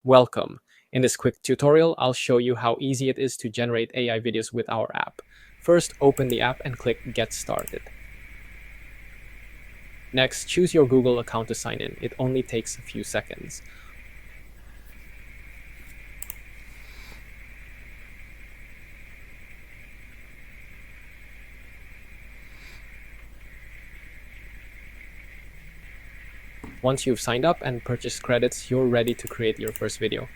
Welcome. In this quick tutorial, I'll show you how easy it is to generate AI videos with our app. First, open the app and click Get Started. Next, choose your Google account to sign in. It only takes a few seconds. Once you've signed up and purchased credits, you're ready to create your first video.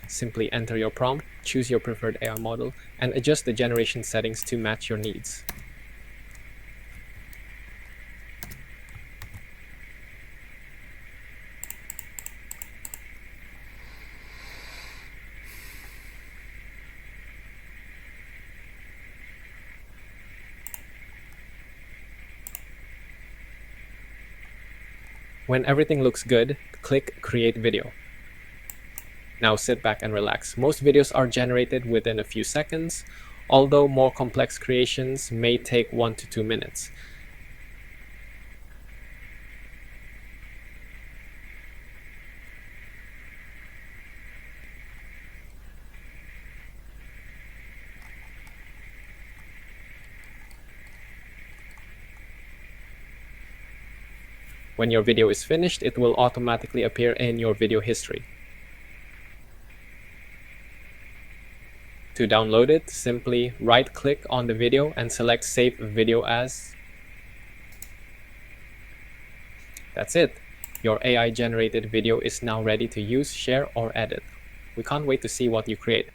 Simply enter your prompt, choose your preferred AI model, and adjust the generation settings to match your needs. When everything looks good, click Create Video. Now sit back and relax. Most videos are generated within a few seconds, although more complex creations may take 1 to 2 minutes. When your video is finished, it will automatically appear in your video history. To download it, simply right-click on the video and select Save Video As. That's it. Your AI-generated video is now ready to use, share, or edit. We can't wait to see what you create.